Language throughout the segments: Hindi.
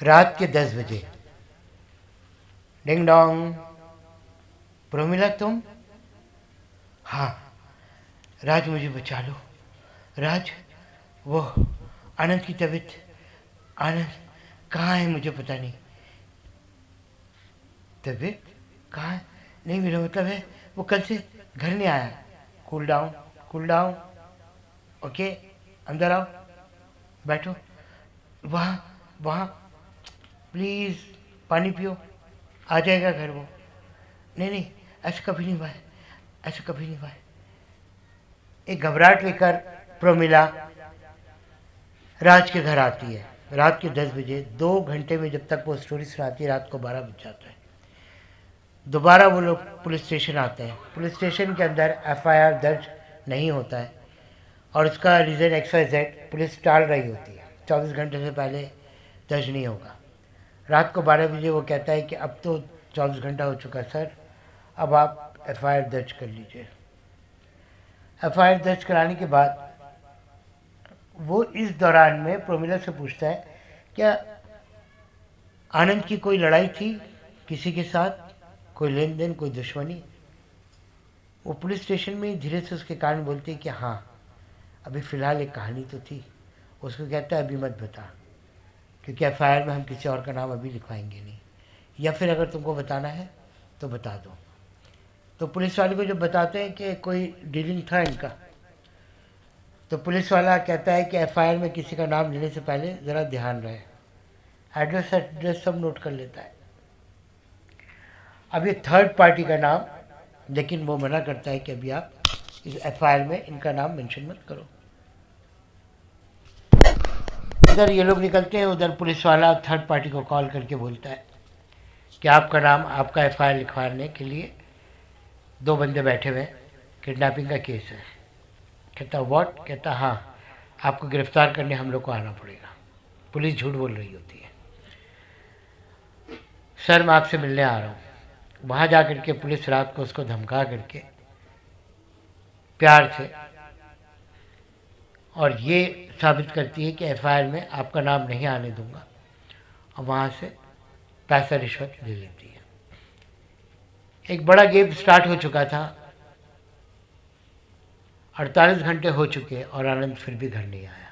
रात के 10 बजे। Ding dong. प्रोमिला तुम? हाँ। राज मुझे बचा लो। राज, वो आनंद की तबीयत। आनंद कहाँ है मुझे पता नहीं। तबीयत कहाँ है? नहीं, मेरा मतलब है वो कल से घर नहीं आया। Cool down, cool down. Okay, अंदर आओ, बैठो। वहाँ, वहाँ, प्लीज़ पानी पियो, आ जाएगा घर वो। नहीं नहीं, ऐसा कभी नहीं हुआ है, ऐसा कभी नहीं हुआ है। एक घबराहट लेकर प्रोमिला राज के घर आती है। रात के 10 बजे। 2 घंटे में जब तक वो स्टोरी सुनाती है, रात को 12 बज जाता है। दोबारा वो लोग पुलिस स्टेशन आते हैं। पुलिस स्टेशन के अंदर एफआईआर दर्ज नहीं होता है, और उसका रीज़न XYZ पुलिस टाल रही होती है। 24 घंटे से पहले दर्ज नहीं होगा। रात को 12 बजे वो कहता है कि अब तो 24 घंटा हो चुका सर, अब आप एफआईआर दर्ज कर लीजिए। एफआईआर दर्ज कराने के बाद वो इस दौरान में प्रोमिला से पूछता है, क्या आनंद की कोई लड़ाई थी किसी के साथ, कोई लेन देन, कोई दुश्मनी? वो पुलिस स्टेशन में ही धीरे से उसके कान में बोलती है कि हाँ, अभी फ़िलहाल एक कहानी तो थी। उसको कहता है अभी मत बता, क्योंकि एफआईआर में हम किसी और का नाम अभी लिखवाएंगे नहीं, या फिर अगर तुमको बताना है तो बता दो। तो पुलिस वाले को जब बताते हैं कि कोई डीलिंग था इनका, तो पुलिस वाला कहता है कि एफआईआर में किसी का नाम लेने से पहले ज़रा ध्यान रहे, एड्रेस एड्रेस सब नोट कर लेता है। अब ये थर्ड पार्टी का नाम, लेकिन वो मना करता है कि अभी आप इस एफआईआर में इनका नाम मेंशन मत करो। इधर ये लोग निकलते हैं, उधर पुलिस वाला थर्ड पार्टी को कॉल करके बोलता है कि आपका नाम, आपका एफआईआर लिखवाने के लिए 2 बंदे बैठे हुए हैं, किडनैपिंग का केस है। कहता व्हाट? कहता हाँ, आपको गिरफ्तार करने हम लोग को आना पड़ेगा। पुलिस झूठ बोल रही होती है। सर मैं आपसे मिलने आ रहा हूँ। वहाँ जा करके पुलिस रात को उसको धमका करके प्यार से और ये साबित करती है कि एफआईआर में आपका नाम नहीं आने दूंगा, और वहाँ से पैसा रिश्वत ले लेती है। एक बड़ा गेम स्टार्ट हो चुका था। 48 घंटे हो चुके और आनंद फिर भी घर नहीं आया।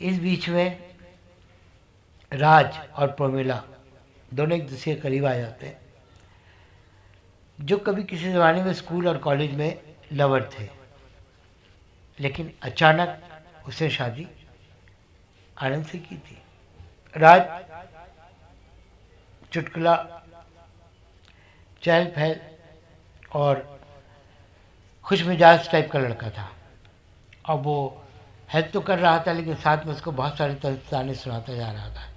इस बीच में राज और प्रोमिला दोनों एक दूसरे के करीब आ जाते हैं, जो कभी किसी ज़माने में स्कूल और कॉलेज में लवर थे, लेकिन अचानक उसने शादी आनंद से की थी। राज चुटकुला, चहल पहल और खुश मिजाज टाइप का लड़का था। अब वो हेल्प तो कर रहा था, लेकिन साथ में उसको बहुत सारे ताने सुनाता जा रहा था।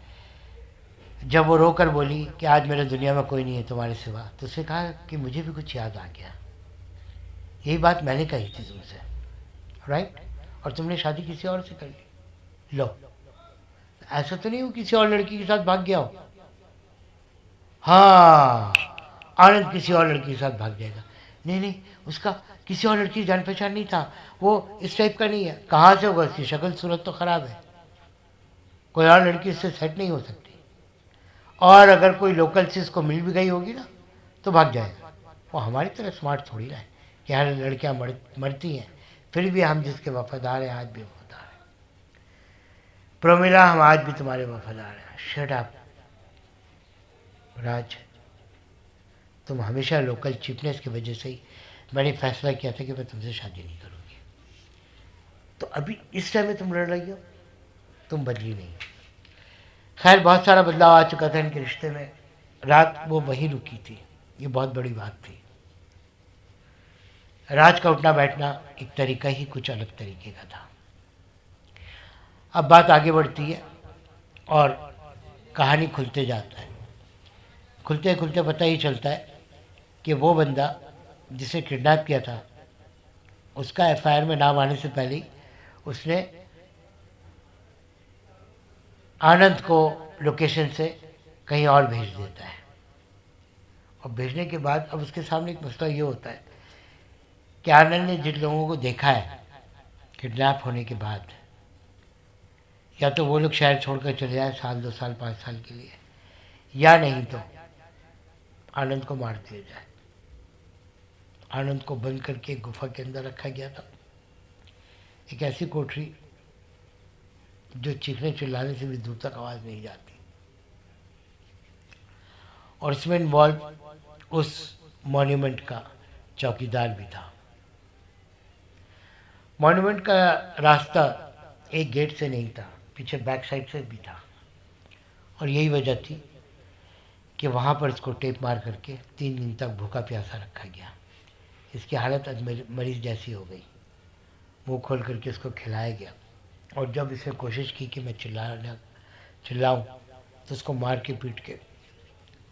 जब वो रोकर बोली कि आज मेरे दुनिया में कोई नहीं है तुम्हारे सिवा, तो उसने कहा कि मुझे भी कुछ याद आ गया, यही बात मैंने कही थी तुमसे, राइट? और तुमने शादी किसी और से कर ली। लो, ऐसा तो नहीं हो किसी और लड़की के साथ भाग गया हो? हाँ, आनंद किसी और लड़की के साथ भाग जाएगा। नहीं नहीं, उसका किसी और लड़की की जान पहचान नहीं था, वो इस टाइप का नहीं है। कहाँ से होगा? उसकी शक्ल सूरत तो ख़राब है, कोई और लड़की इससे सेट नहीं हो सकती। और अगर कोई लोकल से इसको मिल भी गई होगी ना, तो भाग जाएगा। वो हमारी तरह स्मार्ट थोड़ी ना है कि हर लड़कियाँ मरती हैं, फिर भी हम जिसके वफादार हैं आज भी वफादार हैं। प्रोमिला, हम आज भी तुम्हारे वफादार हैं। शट अप राज, तुम हमेशा लोकल चीपनेस की वजह से ही मैंने फैसला किया था कि मैं तुमसे शादी नहीं करूँगी। तो अभी इस टाइम में तुम लड़ रही हो, तुम बदली नहीं। खैर, बहुत सारा बदलाव आ चुका था इनके रिश्ते में। रात वो वहीं रुकी थी, ये बहुत बड़ी बात थी। राज का उठना बैठना एक तरीका ही कुछ अलग तरीके का था। अब बात आगे बढ़ती है और कहानी खुलते जाता है। खुलते खुलते पता ही चलता है कि वो बंदा जिसे किडनैप किया था, उसका एफआईआर में नाम आने से पहले ही उसने आनंद को लोकेशन से कहीं और भेज देता है। और भेजने के बाद अब उसके सामने एक मसला ये होता है कि आनंद ने जिन लोगों को देखा है किडनैप होने के बाद, या तो वो लोग शहर छोड़कर चले जाए साल 2 साल 5 साल के लिए, या नहीं तो आनंद को मार दिया जाए। आनंद को बंद करके एक गुफा के अंदर रखा गया था, एक ऐसी कोठरी जो चीखने चिल्लाने से भी दूर तक आवाज़ नहीं जाती, और इसमें इन्वॉल्व उस मॉन्यूमेंट का चौकीदार भी था। मॉन्यूमेंट का रास्ता एक गेट से नहीं था, पीछे बैक साइड से भी था, और यही वजह थी कि वहाँ पर इसको टेप मार करके 3 दिन तक भूखा प्यासा रखा गया। इसकी हालत मरीज जैसी हो गई, मुंह खोल करके इसको खिलाया गया, और जब इसने कोशिश की कि मैं चिल्लाऊँ तो उसको मार के पीट के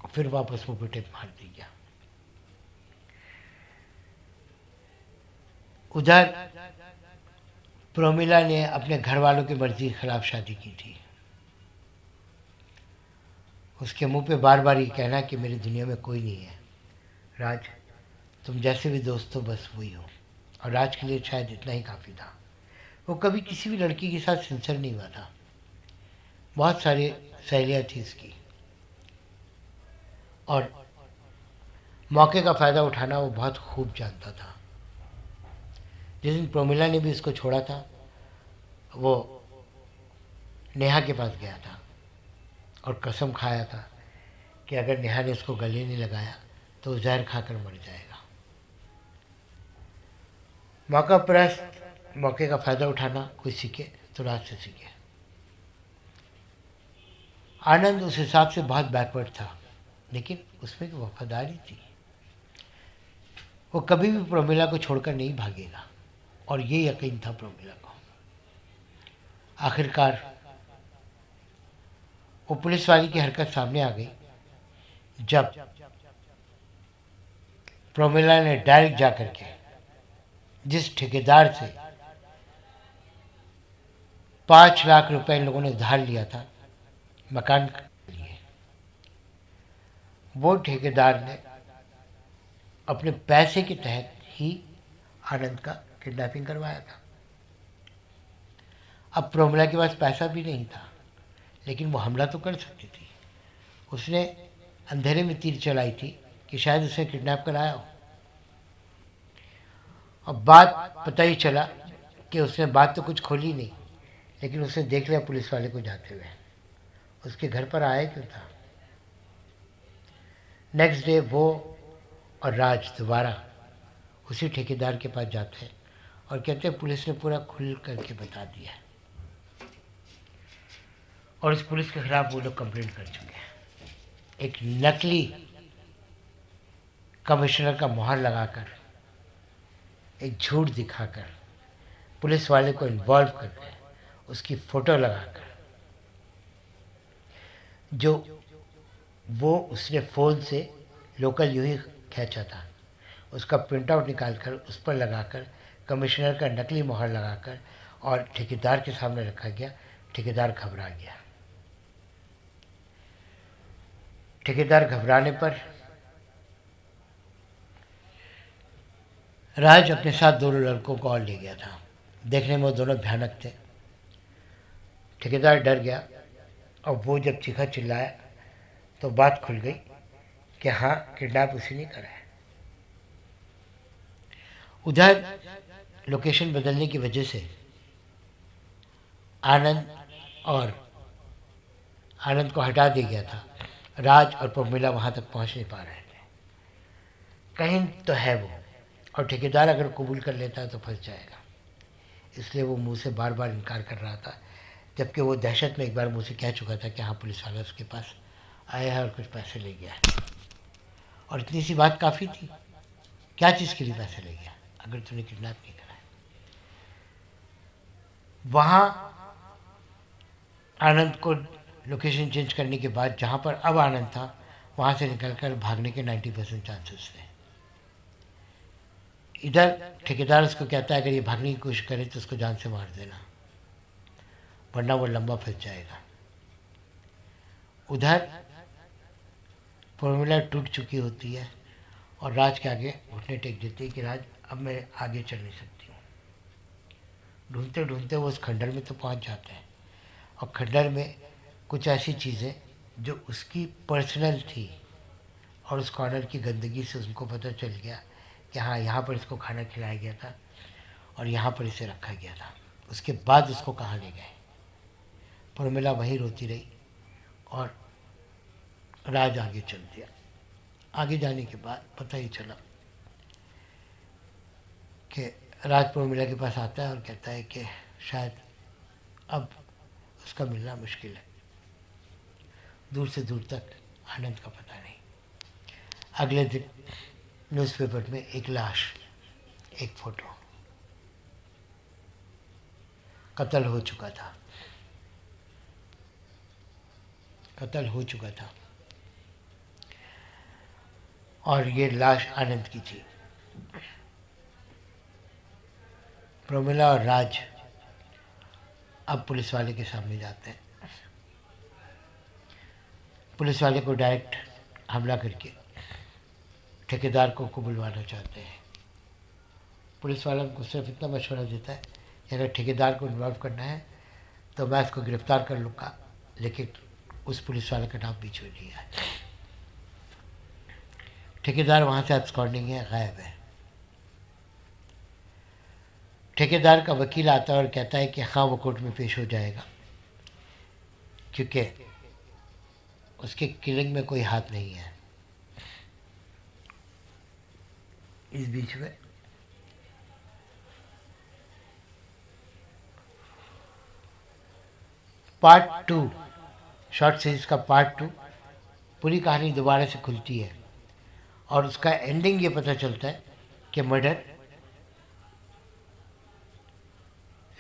फिर वापस मुँह पे टेप मार दी गया। उधर प्रोमिला ने अपने घर वालों की मर्जी के खिलाफ शादी की थी। उसके मुंह पे बार बार ये कहना कि मेरी दुनिया में कोई नहीं है, राज तुम जैसे भी दोस्त हो बस वही हो, और राज के लिए शायद इतना ही काफ़ी था। वो कभी किसी भी लड़की के साथ सिंसियर नहीं हुआ था, बहुत सारी सहेलियाँ थी इसकी, और मौके का फ़ायदा उठाना वो बहुत खूब जानता था। जिस दिन प्रोमिला ने भी इसको छोड़ा था, वो नेहा के पास गया था और कसम खाया था कि अगर नेहा ने इसको गले नहीं लगाया तो जहर खाकर मर जाएगा। मौका परस्त, मौके का फ़ायदा उठाना कोई सीखे तो राज से सीखे। आनंद उस हिसाब से बहुत बैकवर्ड था, लेकिन उसमें एक वफादारी थी। वो कभी भी प्रोमिला को छोड़कर नहीं भागेगा, और ये यकीन था प्रोमिला को। आखिरकार वो पुलिस वाली की हरकत सामने आ गई जब प्रोमिला ने डायरेक्ट जाकर के जिस ठेकेदार से 5 लाख रुपए इन लोगों ने उधार लिया था मकान के लिए, वो ठेकेदार ने अपने पैसे के तहत ही आनंद का किडनैपिंग करवाया था। अब प्रोमिला के पास पैसा भी नहीं था, लेकिन वो हमला तो कर सकती थी। उसने अंधेरे में तीर चलाई थी कि शायद उसे किडनैप कराया हो। अब बात पता ही चला कि उसने बात तो कुछ खोली नहीं, लेकिन उसने देख लिया पुलिस वाले को जाते हुए। उसके घर पर आया क्यों था? नेक्स्ट डे वो और राज दोबारा उसी ठेकेदार के पास जाते हैं और कहते हैं पुलिस ने पूरा खुल करके बता दिया है, और इस पुलिस के खिलाफ वो लोग कंप्लेंट कर चुके हैं। एक नकली कमिश्नर का मुहर लगाकर, एक झूठ दिखाकर, पुलिस वाले को इन्वॉल्व करके, उसकी फ़ोटो लगाकर, जो वो उसने फ़ोन से लोकल यूँ ही खींचा था, उसका प्रिंट आउट निकाल कर उस पर लगाकर, कमिश्नर का नकली मुहर लगाकर और ठेकेदार के सामने रखा गया। ठेकेदार घबरा गया। ठेकेदार घबराने पर राज अपने साथ 2 लड़कों को और ले गया था। देखने में वो दोनों भयानक थे। ठेकेदार डर गया, और वो जब चीखा चिल्लाया तो बात खुल गई कि हाँ, किडनैप उसी ने करा है। उधर लोकेशन बदलने की वजह से आनंद को हटा दिया गया था। राज और प्रोमिला वहाँ तक पहुँच नहीं पा रहे थे। कहीं तो है वो, और ठेकेदार अगर कबूल कर लेता है तो फंस जाएगा, इसलिए वो मुंह से बार बार इनकार कर रहा था, जबकि वो दहशत में एक बार मुझसे कह चुका था कि हाँ, पुलिस वाला उसके पास आया है और कुछ पैसे ले गया है। और इतनी सी बात काफ़ी थी। क्या चीज़ के लिए पैसे ले गया अगर तूने किडनैप नहीं करा है? वहाँ आनंद को लोकेशन चेंज करने के बाद जहाँ पर अब आनंद था, वहाँ से निकलकर भागने के 90% चांसेस थे। इधर ठेकेदार उसको कहता है अगर ये भागने की कोशिश करे तो उसको जान से मार देना, वरना वो लंबा फंस जाएगा। उधर फॉर्मूला टूट चुकी होती है और राज के आगे घुटने टेक देती है कि राज, अब मैं आगे चल नहीं सकती हूँ। ढूंढते ढूंढते वो उस खंडर में तो पहुँच जाते हैं, और खंडहर में कुछ ऐसी चीज़ें जो उसकी पर्सनल थी और उस कॉर्नर की गंदगी से उनको पता चल गया कि हाँ, यहाँ पर इसको खाना खिलाया गया था और यहाँ पर इसे रखा गया था। उसके बाद उसको कहाँ ले गए। प्रमिला वहीं रोती रही और राज आगे चल दिया। आगे जाने के बाद पता ही चला कि राज प्रमिला के पास आता है और कहता है कि शायद अब उसका मिलना मुश्किल है। दूर से दूर तक आनंद का पता नहीं। अगले दिन न्यूज़पेपर में एक लाश, एक फोटो, कत्ल हो चुका था, कत्ल हो चुका था और ये लाश आनंद की थी। प्रमिला और राज अब पुलिस वाले के सामने जाते हैं। पुलिस वाले को डायरेक्ट हमला करके ठेकेदार को बुलवाना चाहते हैं। पुलिस वाला उनको सिर्फ इतना मशवरा देता है कि अगर ठेकेदार को इन्वॉल्व करना है तो मैं उसको गिरफ्तार कर लूँगा, लेकिन उस पुलिस वाले का नाम बीच में नहीं है। ठेकेदार वहाँ से एब्सकॉन्डिंग है, गायब है। ठेकेदार का वकील आता है और कहता है कि हाँ, वो कोर्ट में पेश हो जाएगा क्योंकि उसके किलिंग में कोई हाथ नहीं है। इस बीच में पार्ट 2, शॉर्ट सीरीज का पार्ट 2, पूरी कहानी दोबारा से खुलती है और उसका एंडिंग ये पता चलता है कि मर्डर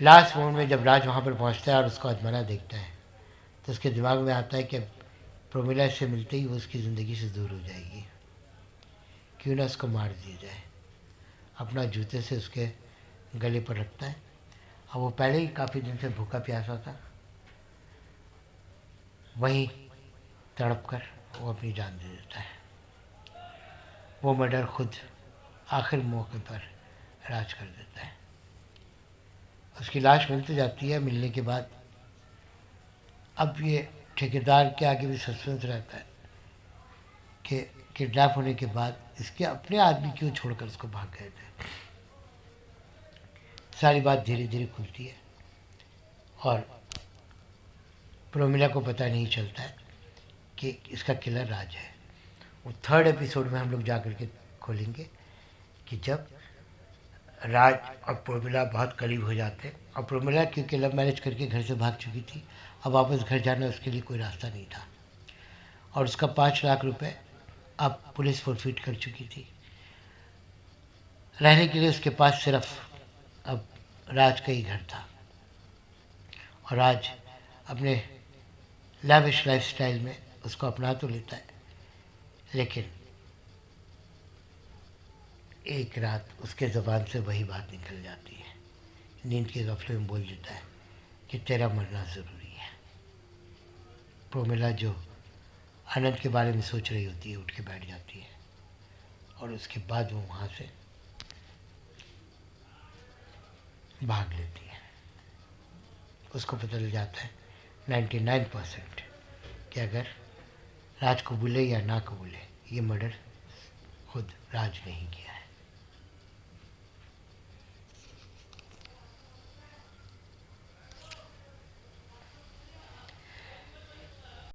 लास्ट मोमेंट में जब राज वहाँ पर पहुँचता है और उसको अजमाना देखता है तो उसके दिमाग में आता है कि प्रमिला से मिलते ही वो उसकी ज़िंदगी से दूर हो जाएगी, क्यों ना उसको मार दिया जाए। अपना जूते से उसके गले पर रखता है और वो पहले ही काफ़ी दिन से भूखा प्यासा था, वहीं तड़प कर वो अपनी जान दे देता है। वो मर्डर खुद आखिर मौके पर राज कर देता है। उसकी लाश मिल तो जाती है। मिलने के बाद अब ये ठेकेदार के आगे भी सस्पेंस रहता है कि किडनैप होने के बाद इसके अपने आदमी क्यों छोड़कर उसको भाग गए थे। सारी बात धीरे धीरे खुलती है और प्रमिला को पता नहीं चलता है कि इसका किलर राज है। वो 3rd एपिसोड में हम लोग जा कर के खोलेंगे कि जब राज और प्रमिला बहुत करीब हो जाते और प्रमिला क्योंकि लव मैरिज करके घर से भाग चुकी थी, अब वापस घर जाना उसके लिए कोई रास्ता नहीं था और उसका 5 लाख रुपए अब पुलिस फॉरफिट कर चुकी थी। रहने के लिए उसके पास सिर्फ अब राज का ही घर था और राज अपने लैविश लाइफस्टाइल में उसको अपना तो लेता है, लेकिन एक रात उसके ज़बान से वही बात निकल जाती है। नींद के गफले में बोल देता है कि तेरा मरना ज़रूरी है। प्रमिला जो आनंद के बारे में सोच रही होती है उठ के बैठ जाती है और उसके बाद वो वहाँ से भाग लेती है। उसको पता चल जाता है 99% कि अगर राज कबूले या ना कबूले, ये मर्डर खुद राज नहीं किया।